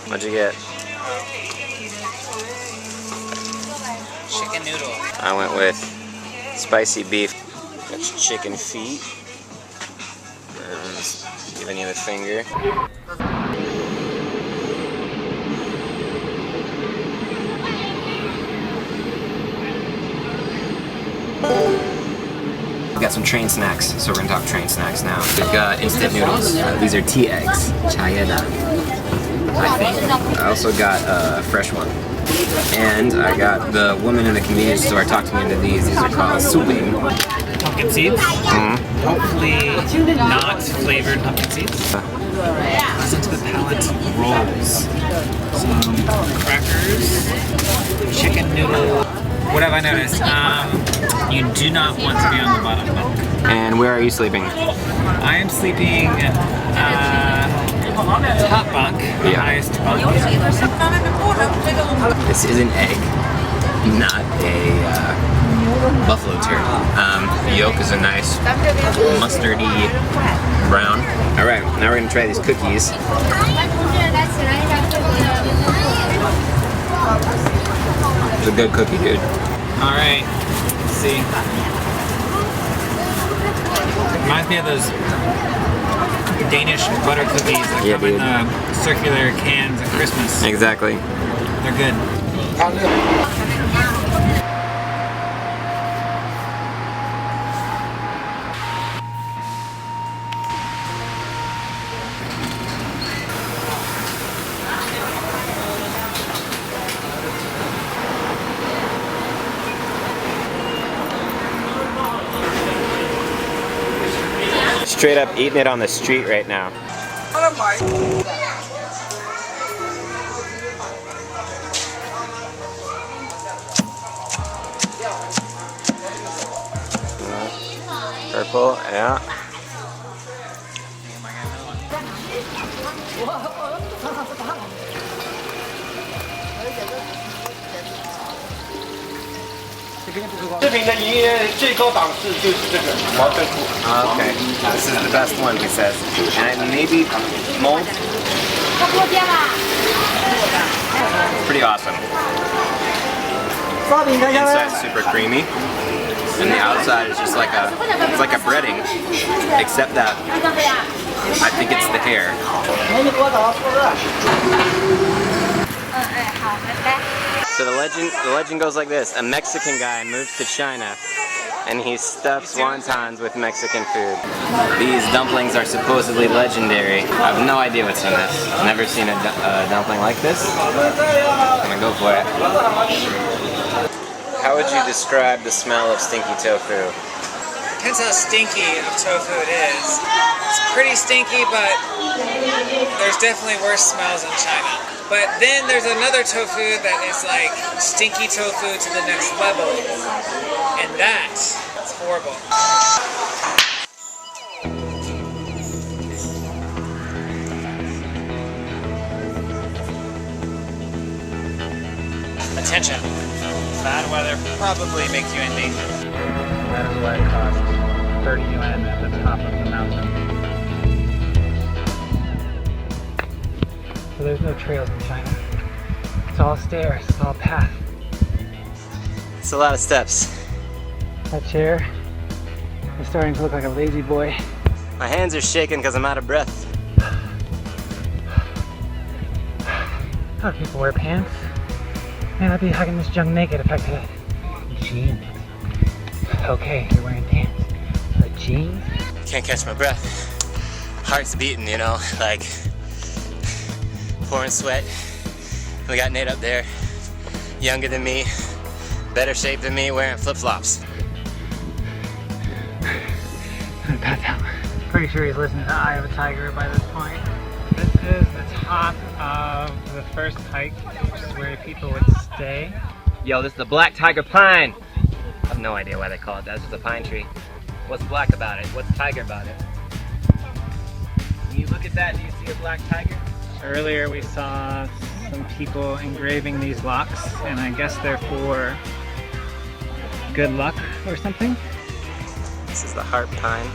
What'd you get? Chicken noodle. I went with spicy beef. That's chicken feet. Just giving you the finger. We got some train snacks, so we're gonna talk train snacks now. We've got instant noodles. These are tea eggs. Cdzadek, I think. I also got a fresh one. And I got the woman in the convenience store talked me into these. These are called Cuisine. Pumpkin seeds. Hopefully not flavored pumpkin seeds. Listen to the palate rolls. Some crackers, chicken noodle. What have I noticed? You do not want to be on the bottom bunk. And where are you sleeping? I am sleeping top bunk, the highest bunk. This is an egg, not a buffalo turkey. The yolk is a nice mustardy brown. All right, now we're gonna try these cookies. It's a good cookie, dude. All right, let's see. Reminds me of those Danish butter cookies that come in the circular cans at Christmas. Exactly. They're good. Straight up eating it on the street right now. Purple, yeah. Okay, this is the best one, he says. And maybe mold. Pretty awesome. Inside's super creamy, and the outside is just like it's like a breading, except that I think it's the hair. So the legend goes like this: a Mexican guy moved to China, and he stuffs wontons with Mexican food. These dumplings are supposedly legendary. I have no idea what's in this. I've never seen a dumpling like this. I'm gonna go for it. How would you describe the smell of stinky tofu? Depends how stinky of tofu it is. It's pretty stinky, but there's definitely worse smells in China. But then there's another tofu that is like stinky tofu to the next level, and that's horrible. Attention, bad weather probably makes you in danger. That is why it costs 30 yuan at the top of the mountain. So there's no trails in China. It's all stairs, it's all path. It's a lot of steps. That chair is starting to look like a lazy boy. My hands are shaking because I'm out of breath. How do people wear pants? Man, I'd be hugging this junk naked if I could. Jeans. Okay, you're wearing pants. But jeans? Can't catch my breath. Heart's beating, you know, like pouring sweat. We got Nate up there, younger than me, better shape than me, wearing flip-flops. Pretty sure he's listening to Eye of a Tiger by this point. This is the top of the first hike, which is where people would stay. Yo, this is the Black Tiger Pine. I have no idea why they call it that. It's just a pine tree. What's black about it? What's tiger about it? When you look at that, do you see a black tiger? Earlier we saw some people engraving these blocks, and I guess they're for good luck or something. This is the heart pine.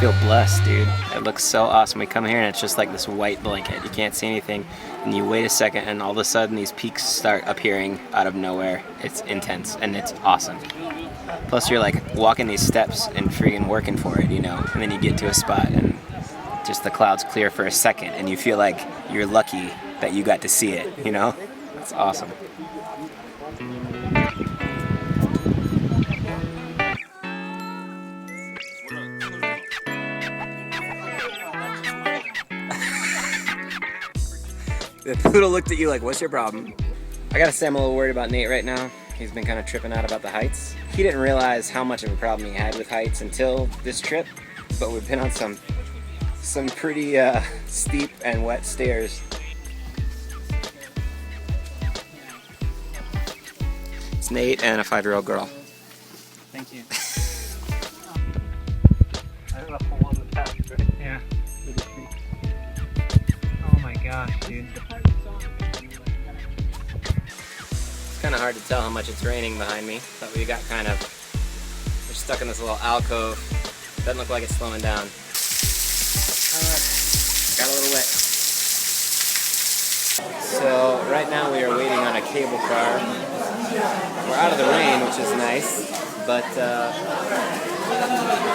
Feel blessed, dude. It looks so awesome. We come here and it's just like this white blanket. You can't see anything, and you wait a second and all of a sudden these peaks start appearing out of nowhere. It's intense and it's awesome. Plus you're like walking these steps and freaking working for it, you know, and then you get to a spot and just the clouds clear for a second and you feel like you're lucky that you got to see it, you know? It's awesome. The poodle looked at you like, what's your problem? I gotta say I'm a little worried about Nate right now. He's been kind of tripping out about the heights. He didn't realize how much of a problem he had with heights until this trip, but we've been on some pretty steep and wet stairs. It's Nate and a 5-year-old girl. Thank you. Yeah. Oh my gosh, dude. It's kind of hard to tell how much it's raining behind me, but we got we're stuck in this little alcove. Doesn't look like it's slowing down. Got a little wet. So right now we are waiting on a cable car. We're out of the rain, which is nice, but the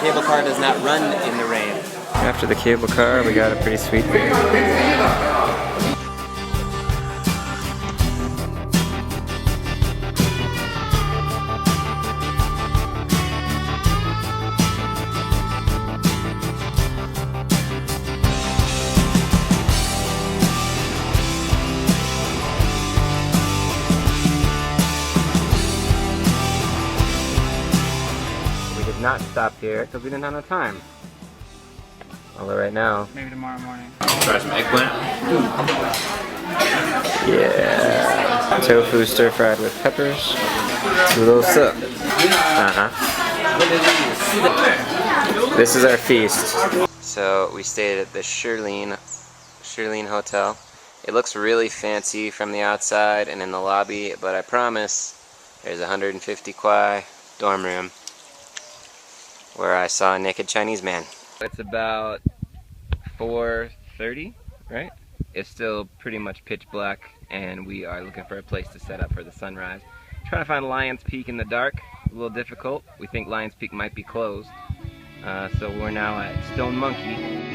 cable car does not run in the rain. After the cable car, we got a pretty sweet view. Not stop here because we didn't have enough time. Although right now, maybe tomorrow morning. Try some eggplant. Yeah, tofu stir fried with peppers. Tulosa. This is our feast. So we stayed at the Xian Hotel. It looks really fancy from the outside and in the lobby, but I promise there's a 150 kwai dorm room where I saw a naked Chinese man. It's about 4:30, right? It's still pretty much pitch black, and we are looking for a place to set up for the sunrise. Trying to find Lion's Peak in the dark, a little difficult. We think Lion's Peak might be closed. So we're now at Stone Monkey.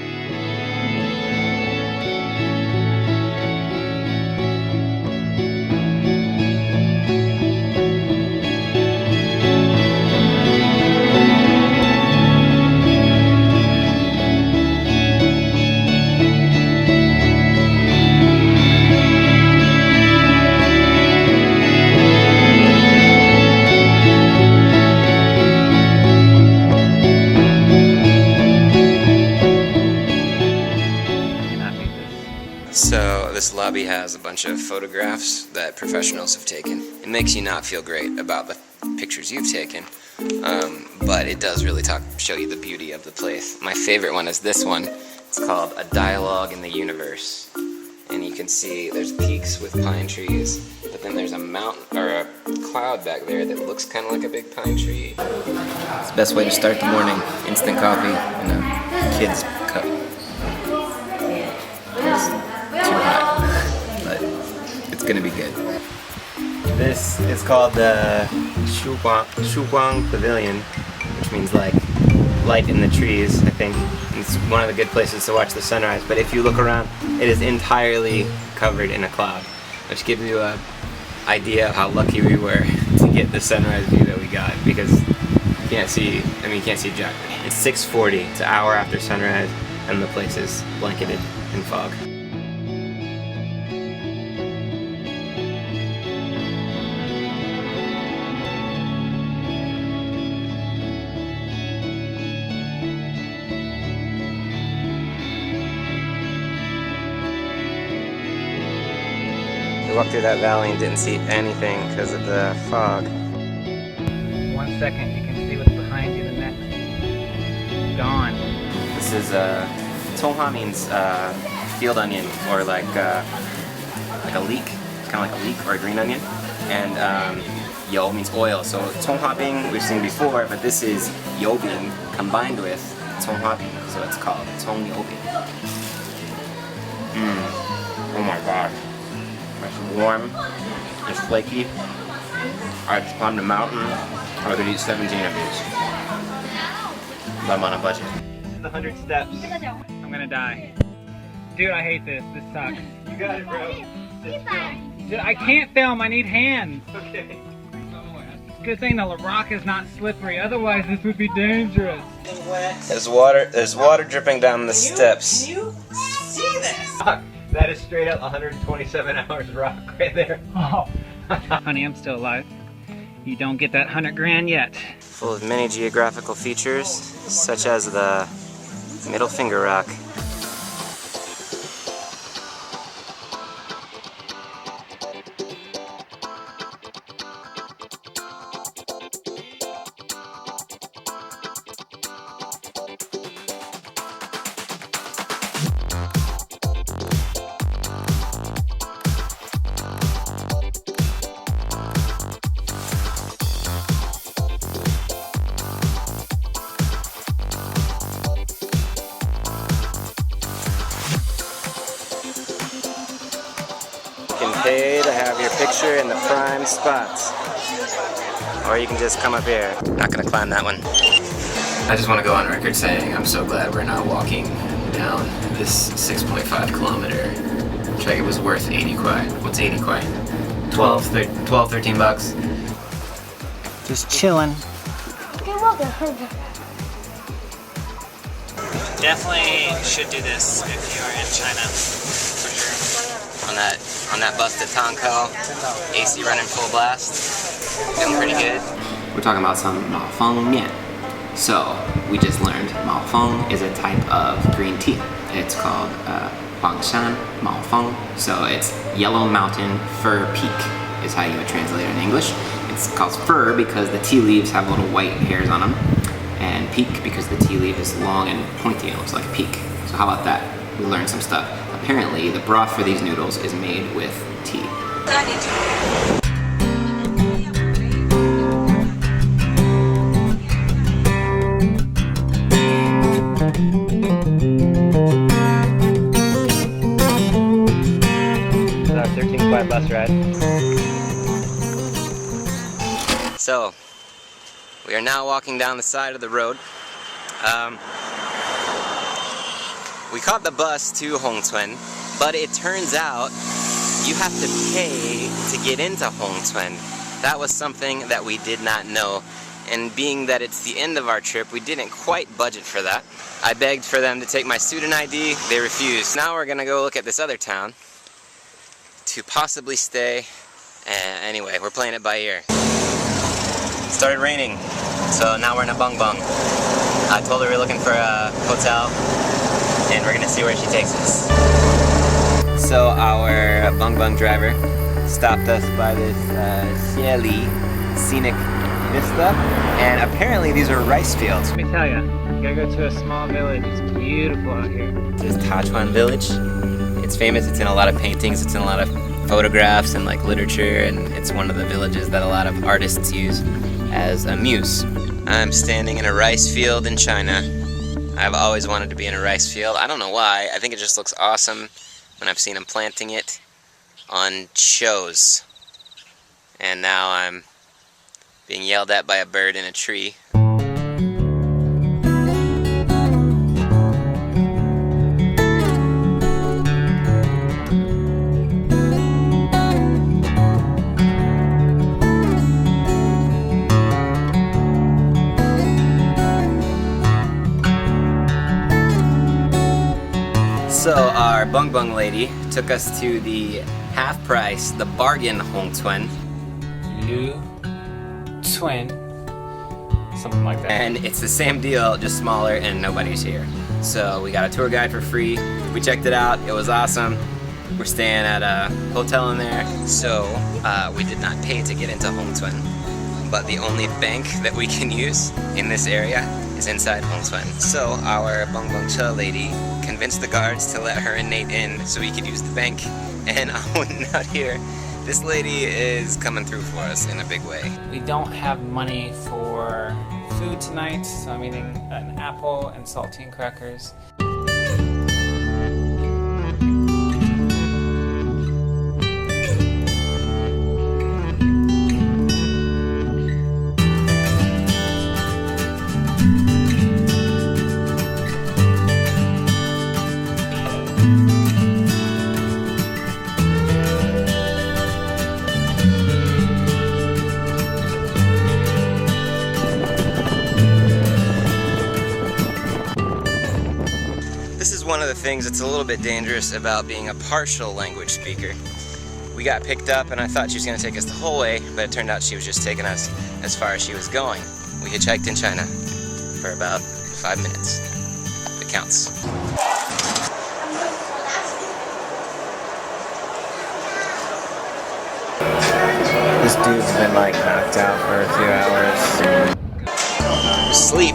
So this lobby has a bunch of photographs that professionals have taken. It makes you not feel great about the pictures you've taken, but it does really show you the beauty of the place. My favorite one is this one. It's called A Dialogue in the Universe. And you can see there's peaks with pine trees, but then there's a mountain or a cloud back there that looks kind of like a big pine tree. It's the best way to start the morning. Instant coffee in a kid's cup. It's too hot, but it's gonna be good. This is called the Shuguang Pavilion, which means like light in the trees, I think. It's one of the good places to watch the sunrise, but if you look around, it is entirely covered in a cloud, which gives you an idea of how lucky we were to get the sunrise view that we got, because you can't see, you can't see jack. It's 6:40, it's an hour after sunrise, and the place is blanketed in fog. We walked through that valley and didn't see anything because of the fog. 1 second, you can see what's behind you the next. Gone. This is Tonghua means field onion, or like a leek. It's kind of like a leek or a green onion. And yo means oil. So Tonghua bing we've seen before, but this is yo bing combined with Tonghua bing, so it's called Tong yo bing. Oh my god. It's warm, it's flaky. I just climbed a mountain. I could eat 17 of these. But I'm on a budget. The 100 steps. I'm gonna die. Dude, I hate this. This sucks. You got it, bro. Dude, I can't film. I need hands. Okay. It's a good thing the rock is not slippery. Otherwise, this would be dangerous. There's water dripping down the steps. Can you see this? That is straight up 127 hours rock right there. Oh. Honey, I'm still alive. You don't get that 100 grand yet. Full of many geographical features, such as the middle finger rock. You can pay to have your picture in the prime spots. Or you can just come up here. Not gonna climb that one. I just want to go on record saying I'm so glad we're not walking down this 6.5 kilometer trek. It was worth 80 kwai. What's 80 kwai? 12, 13 bucks. Just chilling. Definitely should do this if you are in China, for sure. On that bus to Tongkou, AC running full blast. Feeling pretty good. We're talking about some maofeng mian. So we just learned maofeng is a type of green tea. It's called Huangshan maofeng. So it's Yellow Mountain Fir Peak is how you would translate it in English. It's called fir because the tea leaves have little white hairs on them, and peak because the tea leaf is long and pointy and it looks like a peak. So how about that? We learned some stuff. Apparently, the broth for these noodles is made with tea. This is our 13-5 bus ride. So, we are now walking down the side of the road. We caught the bus to Hongchuan, but it turns out you have to pay to get into Hongchuan. That was something that we did not know, and being that it's the end of our trip, we didn't quite budget for that. I begged for them to take my student ID, they refused. Now we're gonna go look at this other town to possibly stay. Anyway, we're playing it by ear. It started raining, so now we're in a bung bung. I told her we're looking for a hotel, and we're gonna see where she takes us. So our bung bung driver stopped us by this Scenic Vista, and apparently these are rice fields. Let me tell you, you gotta go to a small village. It's beautiful out here. This is Tachuan Village. It's famous, it's in a lot of paintings, it's in a lot of photographs and like literature, and it's one of the villages that a lot of artists use as a muse. I'm standing in a rice field in China. I've always wanted to be in a rice field. I don't know why. I think it just looks awesome when I've seen them planting it on shows. and now I'm being yelled at by a bird in a tree. So our bung bung lady took us to the half price, the bargain Hong Tuan. Lu Twin. Something like that. And it's the same deal, just smaller, and nobody's here. So we got a tour guide for free. We checked it out, it was awesome. We're staying at a hotel in there. So we did not pay to get into Hong Tuan. But the only bank that we can use in this area is inside Hong Tuan. So our bung bung cha lady convinced the guards to let her and Nate in so we could use the bank. And out here, this lady is coming through for us in a big way. We don't have money for food tonight, so I'm eating an apple and saltine crackers. One of the things that's a little bit dangerous about being a partial language speaker. We got picked up and I thought she was going to take us the whole way, but it turned out she was just taking us as far as she was going. We hitchhiked in China for about 5 minutes. It counts. This dude's been like knocked out for a few hours. Sleep.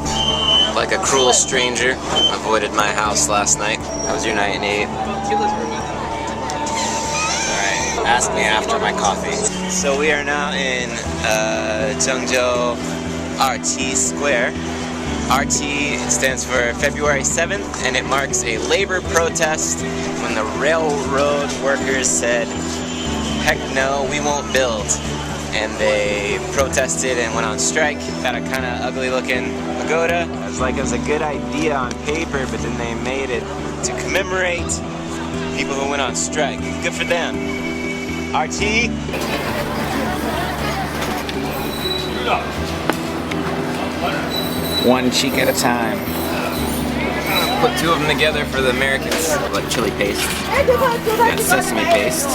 Like a cruel stranger, avoided my house last night. How was your night, Nate? Alright, ask me after my coffee. So we are now in Zhengzhou RT Square. RT stands for February 7th, and it marks a labor protest when the railroad workers said, heck no, we won't build. And they protested and went on strike. Got a kind of ugly looking pagoda. It was like it was a good idea on paper, but then they made it to commemorate people who went on strike. Good for them. RT. One cheek at a time. Put two of them together for the Americans. Like chili paste. Got sesame paste.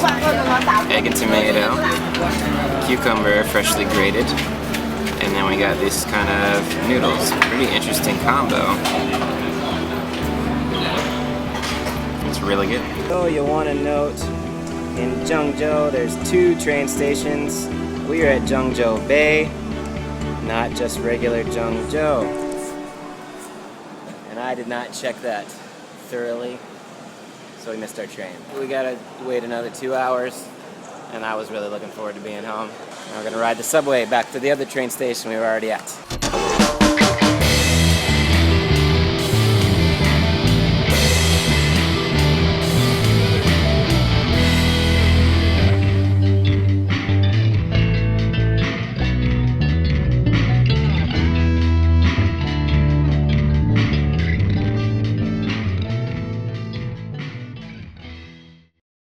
Egg and tomato. Cucumber, freshly grated. And then we got this kind of noodles. Pretty interesting combo. It's really good. So you want to note, in Zhengzhou there's 2 train stations. We are at Zhengzhou Bay, not just regular Zhengzhou. And I did not check that thoroughly, so we missed our train. We gotta wait another 2 hours, and I was really looking forward to being home. Now we're gonna ride the subway back to the other train station we were already at.